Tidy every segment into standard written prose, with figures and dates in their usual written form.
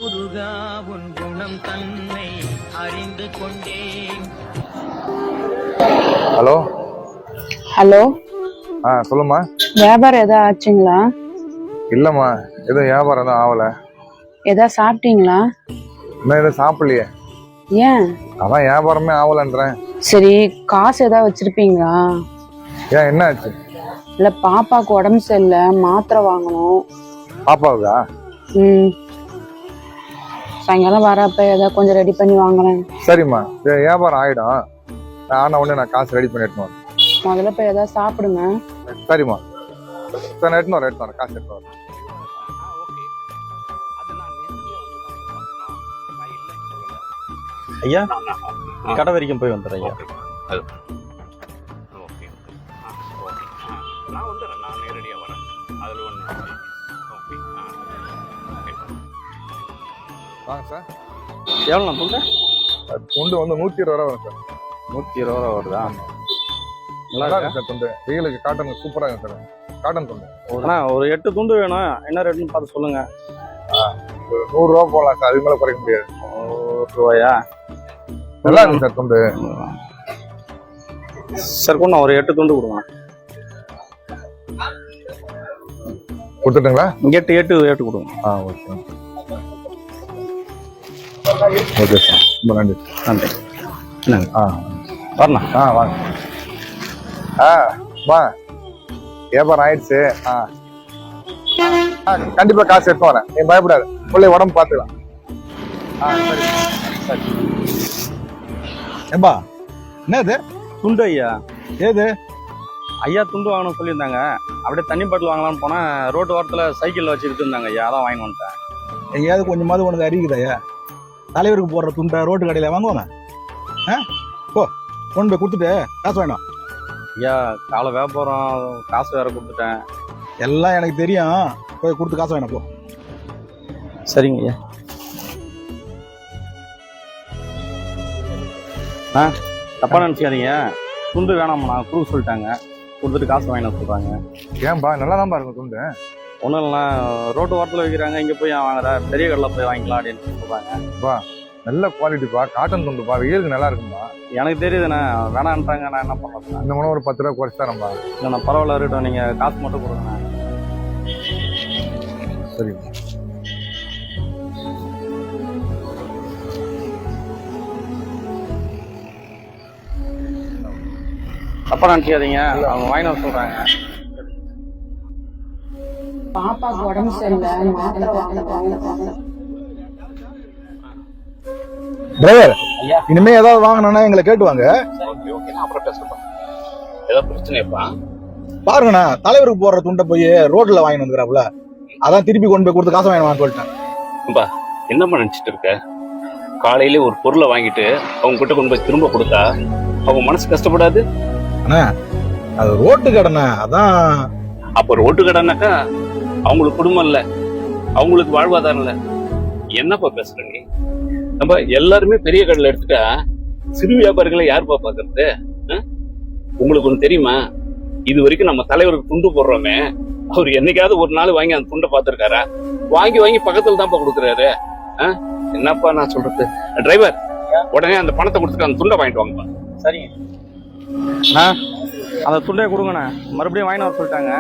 முருகா உன் குணம் தன்னை அறிந்து கொண்டேன். ஹலோ ஹலோ, சொல்லுமா. வியாபாரம் எதாவது ஆச்சுங்களா? இல்லம்மா, எதுவும் வியாபாரம் எதுவும் ஆகல. எதாவது சாப்பிட்டீங்களா? இன்னும் எதுவும் சாப்பிடலையே. ஏன்? அதான் வியாபாரமே ஆகலன்றேன். சரி, காசு ஏதாவது வச்சிருப்பீங்களா? ஏன், என்ன ஆச்சு? இல்ல, பாப்பாக்கு உடம்பு சரியில்லை, மாத்திரை வாங்கணும். பாப்பாவுக்கா? சாயங்காலம் வரப்ப ஏதாவது கொஞ்சம் ரெடி பண்ணி வாங்கலாம். சரிம்மா, வியாபாரம் ஆயிடும். ஆனா உடனே நான் காசு ரெடி பண்ணி எடுத்துன்னு வரேன். முதல்ல போய் ஏதாவது சாப்பிடுங்க. சரிம்மா, சரி, எடுத்துன்னு வரேன், காசு எடுத்துன்னு வரேன். ஐயா, கடை வரைக்கும் போய் வந்துடுறேன் ஐயா. நான் வந்துடுறேன், நான் நேரடியாக வரேன். அதில் ஒன்று. ஓகே. வாங்க சார். எவ்வளோ நான் சொல்கிறேன்? துண்டு வந்து 120 ரூபா வரும் சார். 120 ரூபா வருதா? நல்லா இருக்கு சார் துண்டு. வெயிலுக்கு காட்டன் சூப்பராக இருக்கு சார். காட்டன் துண்டு. அண்ணா, ஒரு 8 துண்டு வேணும். என்ன ரேட்டுன்னு பார்த்து சொல்லுங்க. 100 ரூபா போகலாம் சார், அதுக்கு மேலே குறைக்க முடியாது. 100 ரூபாயா? நல்லா இருக்கு சார் துண்டு. சார் கொண்டு ஒரு 8 துண்டு கொடுங்க. கொடுத்துட்டுங்களா? 8 கொடுங்க. ஓகே. ஓகே சார், ரொம்ப நன்றி. நன்றி. என்னங்க? வரணும். வாங்க. வா, வியாபாரம் ஆயிடுச்சு. கண்டிப்பா காசு எடுத்து வரேன், நீ பயப்படாது. பிள்ளை உடம்பு பார்த்துக்கலாம். சரி சரி. ஏம்பா, என்னது துண்டு ஐயா? ஏது ஐயா துண்டு வாங்கணும்னு சொல்லியிருந்தாங்க. அப்படியே தண்ணி பாட்டில் வாங்கலாம்னு போனால் ரோட்டு வாரத்தில் சைக்கிளில் வச்சுக்கிட்டு இருந்தாங்க ஐயா. அதான் வாங்கி வந்துட்டேன். எங்கேயாவது கொஞ்சமாவது உனக்கு அறிவிக்குதாயா? தலைவருக்கு போடுற துண்டை ரோட்டு கடையில் வாங்குவாங்க. போ, கொண்டு போய் கொடுத்துட்டு காசு வேணும். ஐயா, காலை வியாபாரம், காசு வேற கொடுத்துட்டேன். எல்லாம் எனக்கு தெரியும், போய் கொடுத்து காசு வேணும். போ. சரிங்க ஐயா. தப்பா நினச்சிக்காதீங்க. துண்டு வேணாம்ண்ணா, கொடுக்க சொல்லிட்டாங்க. கொடுத்துட்டு காசு வாங்கின சொல்கிறாங்க. ஏன்பா, நல்லா தான் பாருங்க துண்டு. ஒன்றும் இல்லைண்ணா, ரோட்டு வாரத்தில் வைக்கிறாங்க, இங்கே போய் வாங்குற பெரிய கடையில் போய் வாங்கிக்கலாம் அப்படின்னு சொல்கிறாங்க. நல்ல குவாலிட்டிப்பா, காட்டன் துண்டுப்பா, வெயிலுக்கு நல்லா இருக்கும்பா. எனக்கு தெரியுதுண்ணா, வேணான்ட்டாங்க. நான் என்ன பண்ணுறேன்? இந்த மூணு ஒரு 10 ரூபா குறைச்சி தரேன்பா. இல்லைண்ணா, பரவாயில்ல இருக்கட்டும், நீங்கள் காசு மட்டும் கொடுங்கண்ணா. சரி. தப்பா நினச்சிக்காதீங்க, அவங்க வாங்கி வர சொல்கிறாங்க. பாப்பாக்கு உடம்பு சரியில்லை, மாத்திரை வாங்கணும். டிரைவர், இனிமே ஏதாவது வாங்கினா எங்களை கேட்டுவாங்க. ஓகே, நான் அப்புறம் பேசுறேன். ஏதாவது பிரச்சனைப்பா? பாருங்கண்ணா, தலைவருக்கு போடுற துண்டை போய் ரோட்ல வாங்கி வந்துக்கிறாப்புல. அதான் திருப்பி கொண்டு போய் கொடுத்து காசு வாங்கினு சொல்லிட்டேன். என்னம்மா நினைச்சிட்டு இருக்க? காலையிலே ஒரு பொருளை வாங்கிட்டு அவங்க கிட்ட கொண்டு போய் திரும்ப கொடுத்தா அவங்க மனசு கஷ்டப்படாது? அண்ணா, அது ரோட்டு கடைண்ணா. அதான். அப்ப ரோட்டு கடைனாக்கா அவங்களுக்கு குடும்பம் இல்ல, அவங்களுக்கு வாழ்வாதாரம் இல்ல. என்னப்பா பேசுற நீ? நம்ம எல்லாருமே பெரிய கடையில எடுத்துட்டா சிறு வியாபாரிகளை யாருப்பா பாக்குறது? உங்களுக்கு ஒண்ணு தெரியுமா? இது வரைக்கும் நம்ம தலைவருக்கு துண்டு போடுறோமே, அவர் என்னைக்காவது ஒரு நாள் வாங்கி அந்த துண்டை பார்த்திருக்காரா? வாங்கி வாங்கி பக்கத்துல தான்ப்பா கொடுக்குறாரு. என்னப்பா நான் சொல்றது? டிரைவர், உடனே அந்த பணத்தை கொடுத்துட்டு அந்த துண்டை வாங்கிட்டு வாங்கப்பா. சரிங்க அந்த துண்டே கொடுங்கண்ணா. மறுபடியும் வாங்கி வர சொல்லிட்டாங்க.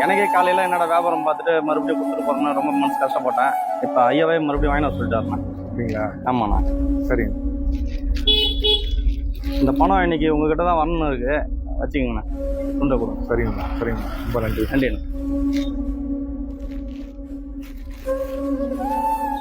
எனக்கே காலையில என்னோட வியாபாரம் பார்த்துட்டு மறுபடியும் கொடுத்துட்டு போறேன்னு ரொம்ப மனசு கஷ்டப்பட்டேன். இப்ப ஐயாவே மறுபடியும் வாங்கி வர சொல்லிட்டாருண்ணா. அப்படிங்களா? ஆமாண்ணா. சரி, இந்த பணம் இன்னைக்கு உங்ககிட்ட தான் வரணும் இருக்கு, வச்சுக்கோங்கண்ணா. துண்டை கொடுங்க. சரிங்கண்ணா. சரிங்கண்ணா, ரொம்ப நன்றி. நன்றிண்ணா.